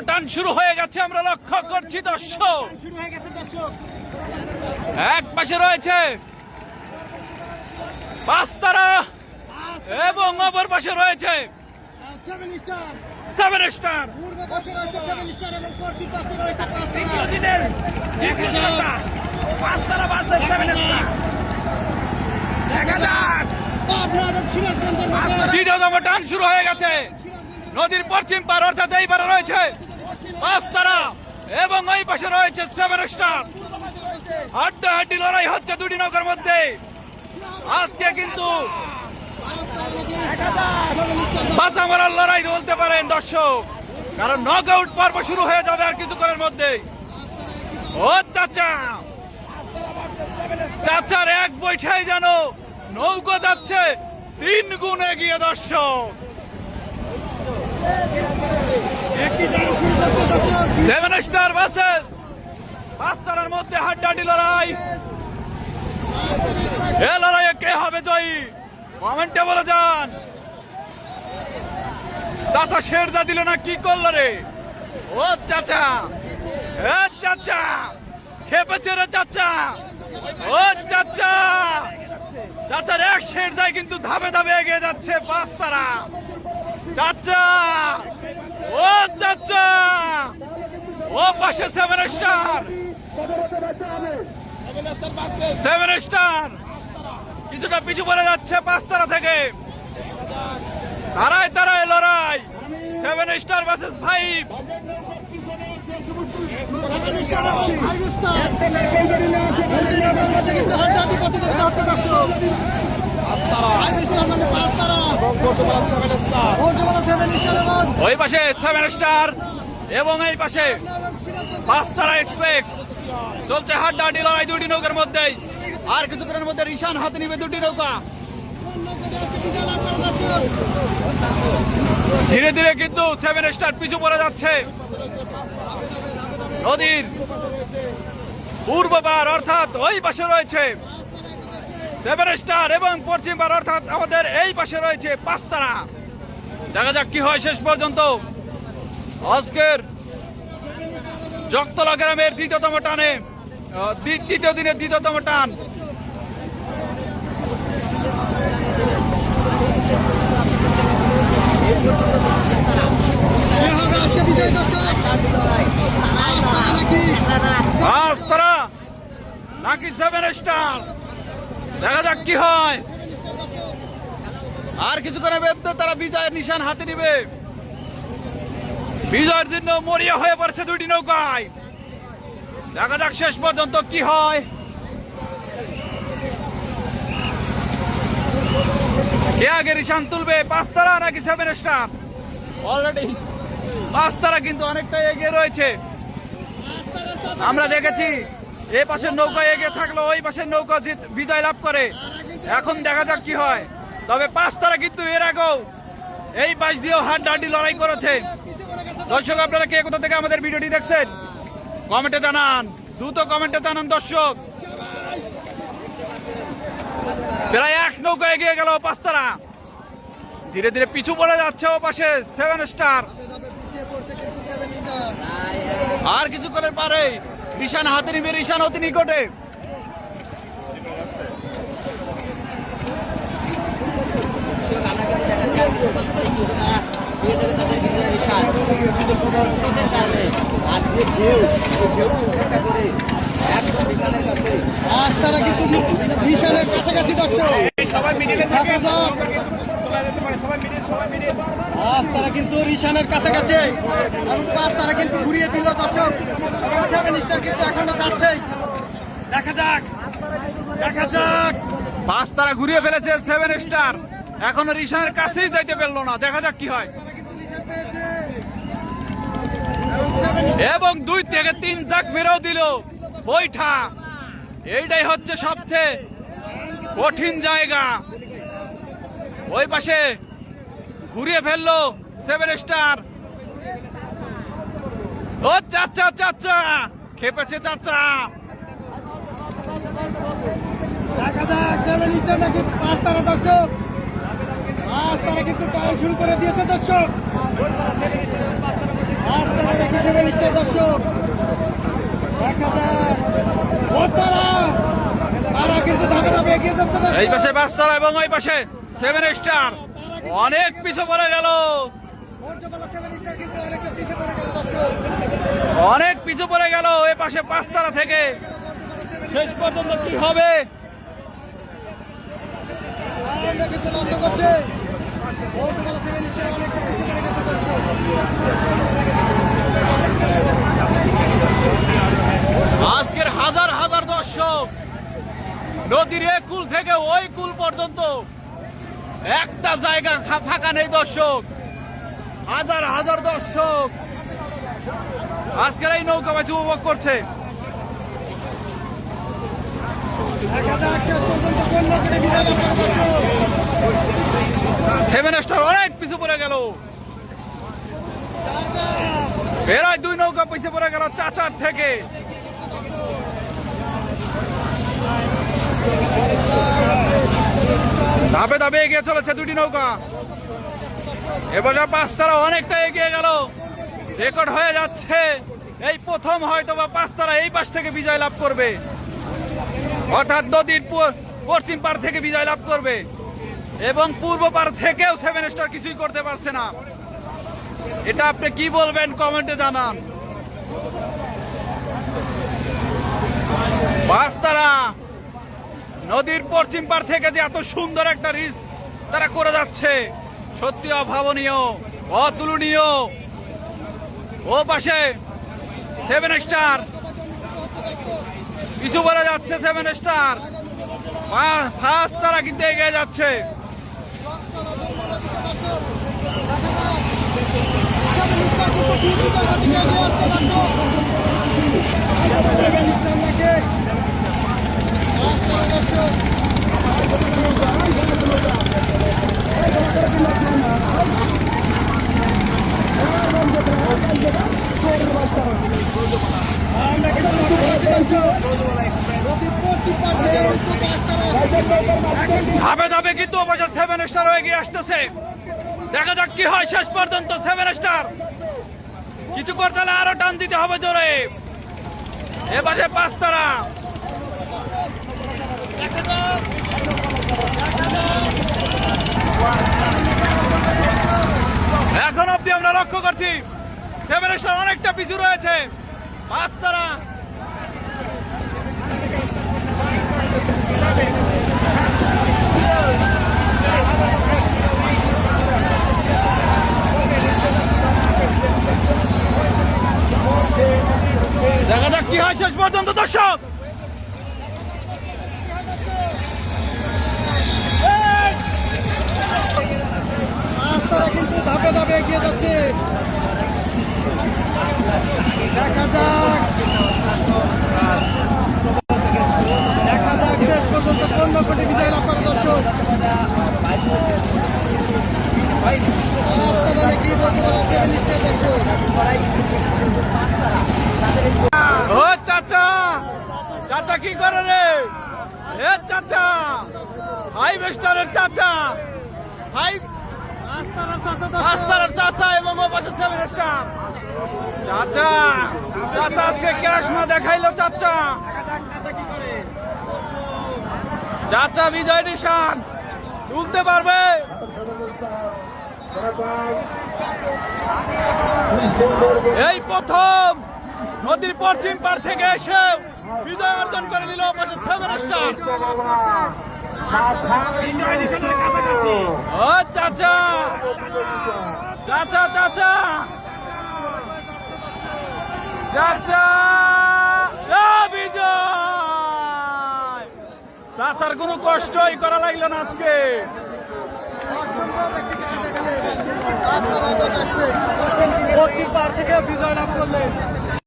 টান শুরু হয়ে গেছে, আমরা লক্ষ্য করছি দর্শক। এক পাশে রয়েছে পাঁচতারা এবং অপর পাশে রয়েছে সেভেন স্টার। দ্বিতীয়তম টান শুরু হয়ে গেছে। নদীর পশ্চিম পার অর্থাৎ এই পারে রয়েছে পাঁচতারা এবং ওই পাশে রয়েছে সেভেন স্টার। হাড্ডাহাড্ডি লড়াই হচ্ছে দুটি নৌকার মধ্যে। আজকে কিন্তু বাঁচা মরার লড়াই বলতে পারেন দর্শক, কারণ নক আউট পর্ব শুরু হয়ে যাবে আর কিছুক্ষণের মধ্যে। ও চাচা, চাচার এক বৈঠায় যেন নৌকা যাচ্ছে 3 গুণ এগিয়ে দর্শক। সেভেন স্টার ভার্সেস পাঁচতারার মধ্যে হাড্ডাহাড্ডি লড়াই। এ লড়াইয়ে কে হবে জয়ী কমেন্টে বলে যান। চাচা শেরদা দিল না, কি করলো রে? ও চাচা, এ চাচা খেপেছে রে চাচা। ও চাচা, চাচার এক শেরদায় কিন্তু ধাপে ধাপে এগিয়ে যাচ্ছে পাঁচতারা। চাচা, ও চাচা, ও পাশে সেভেন স্টার। সেভেন স্টার কিছুটা পিছু পড়ে যাচ্ছে পাঁচতারা থেকে। তারাই তারাই লড়াই, সেভেন স্টার ভার্সেস 5। ওই পাশে সেভেন স্টার এবং এই পাশে পাঁচতারা এক্সপ্রেস। চলছে হাড্ডাহাড্ডি লড়াই দুটি নৌকার মধ্যেই। আর কিছুক্ষণের মধ্যে রিশান হাতে নিবে দুটি নৌকা। ধীরে ধীরে কিন্তু সেভেন স্টার পিছু পড়ে যাচ্ছে। নদীর পূর্ব পার অর্থাৎ ওই পাশে রয়েছে সেভেন স্টার এবং পশ্চিম পার অর্থাৎ আমাদের এই পাশে রয়েছে পাঁচতারা। দেখা যাক কি হয় শেষ পর্যন্ত। আজকের জগতলা গ্রামের দ্বিতীয়তম টানে, দ্বিতীয় দিনের দ্বিতীয়তম টান। পাঁচতারা নাকি সেভেন স্টার, দেখা যাক কি হয়। আর কিছুক্ষণের মধ্যে তারা বিজয়ের নিশান হাতে নিবে। বিজয়ের জন্য মরিয়া হয়ে পড়ছে দুটি নৌকায়। দেখা যাক শেষ পর্যন্ত কি হয়। কে আগে নিশান তুলবে, পাঁচতারা নাকি সেভেন স্টার? অলরেডি পাঁচতারা কিন্তু অনেকটাই এগিয়ে রয়েছে। আমরা দেখেছি এই পাশের নৌকা এগিয়ে থাকলো ওই পাশের নৌকা বিজয় লাভ করে। এখন দেখা যাক কি হয়। তবে পাঁচতারা কিন্তু এর আগেও এই পাশ দিয়েও হাড্ডাহাড্ডি লড়াই করেছে। দর্শক, আপনারা কে কোথা থেকে আমাদের ভিডিওটি দেখছেন কমেন্টে জানান, দ্রুত কমেন্টে জানান দর্শক। প্রায় এক নৌকা এগিয়ে গেল পাঁচতারা। ধীরে ধীরে পিছু পড়ে যাচ্ছে ও পাশে সেভেন স্টার। আর কিছুক্ষণের পরে রিশান হাতে নিবে, রিশান অতি নিকটে। তারা কিন্তু রিশানের কাছাকাছি এবং পাঁচতারা কিন্তু ঘুরিয়ে দিল দর্শক। এবং সেভেন স্টার কিন্তু এখনো যাচ্ছে। দেখা যাক, দেখা যাক। পাঁচতারা ঘুরিয়ে ফেলেছে সেভেন স্টার, এখনো রিশানের কাছেই যাইতে পারলো না। দেখা যাক কি হয়। এবং 2 থেকে 3 জাক মেরেও দিল বৈঠা। এইটাই হচ্ছে সবচেয়ে কঠিন জায়গা। ওই পাশে ঘুরিয়ে ফেললো সেভেন স্টার। ও চাচা, চাচা খেপেছে চাচা। দেখা যাক সেভেন স্টার নাকি পাঁচতারা দর্শক। পাঁচতারা কিন্তু টাইম শুরু করে দিয়েছে দর্শক। পাঁচতারা দেখি সেভেন স্টার দর্শক, দেখা যাক তারা কিন্তু ধাপে ধাপে এগিয়ে যাচ্ছে দর্শক। এই পাশে বাচ্চারা এবং ওই পাশে সেভেন স্টার অনেক পিছু পড়ে গেল, মর্যাদা সেভেন স্টার কিন্তু অনেকটা পিছিয়ে পড়ে গেল দর্শক। অনেক পিছু পড়ে গেল। এ পাশে পাঁচতারা থেকে শেষ পর্যন্ত কি হবে? আমরা কিন্তু লক্ষ্য করছে মর্যাদা সেভেন স্টার অনেকটা পিছিয়ে পড়ে গেছে দর্শক। আজকের হাজার হাজার দর্শক নদীর এক কুল থেকে ওই কুল পর্যন্ত একটা জায়গা ফাঁকা নেই দর্শক। হাজার হাজার দর্শক আজকের এই নৌকাবাজি উপভোগ করছে। দেখা যাক শেষ পর্যন্ত কোন নৌকাটি বিজয় লাভ করে দর্শক। সেভেন স্টার অনেক পিছু পড়ে গেল, প্রায় দুই নৌকা পিছু পড়ে গেল চাচার থেকে। ধাপে ধাপে এগিয়ে চলেছে দুটি নৌকা। এবারে পাঁচতারা অনেকটা এগিয়ে গেল, রেকর্ড হয়ে যাচ্ছে। এই প্রথম হয়তো বা পাঁচতারা এই পাশ থেকে বিজয় লাভ করবে, অর্থাৎ নদীর পশ্চিম পার থেকে বিজয় লাভ করবে এবং পূর্ব পার থেকেও সেভেন স্টার কিছুই করতে পারছে না। এটা আপনি কি বলবেন কমেন্টে জানান। পাঁচতারা নদীর পশ্চিম পার থেকে যে এত সুন্দর একটা রিস তারা করে যাচ্ছে, সত্যি অভাবনীয়, অতুলনীয়। ও পাশে সেভেন স্টার পিছু পড়ে যাচ্ছে, সেভেন স্টার ফার্স্ট তারা কিন্তু এগিয়ে যাচ্ছে। ধাপে ধাপে কিন্তু অবশ্য সেভেন স্টার এগিয়ে আসতেছে। দেখা যাক কি হয় শেষ পর্যন্ত। সেভেন স্টার কিছু করতে হলে আরো টান দিতে হবে জোরে। এবারে পাঁচতারা এখন অব্দি আমরা লক্ষ্য করছি সেভেন স্টার অনেকটা পিছু রয়েছে। পাঁচতারা দেখা যাক কি হয় শেষ পর্যন্ত দর্শক। তারা কিন্তু ধাপে ধাপে এগিয়ে যাচ্ছে। দেখা যাক শেষ পর্যন্ত কোন নৌকাটি বিজয় লাভ করে দর্শক। কি বলতে বলা সেভেন স্টার দর্শক। ও চাচা, চাচা কি করে রে? এ চাচা, ফাইভ স্টারের চাচা, ফাইভ পাঁচতারার চাচা এবং ও পাশে সেভেন স্টার চাচা। চাচা আজকে ক্যাশমা দেখাইলো চাচা। চাচা বিজয় নিশান তুলতে পারবে। এই প্রথম নদীর পশ্চিম পার থেকে এসে বিজয় অর্জন করে নিল পাশে সেভেন স্টার। ও চাচা, চাচা চাচা চাচা বিজয়। চাচার কোনো কষ্টই করা লাগলো না আজকে। পশ্চিম পার থেকে বিজয় লাভ করলেন।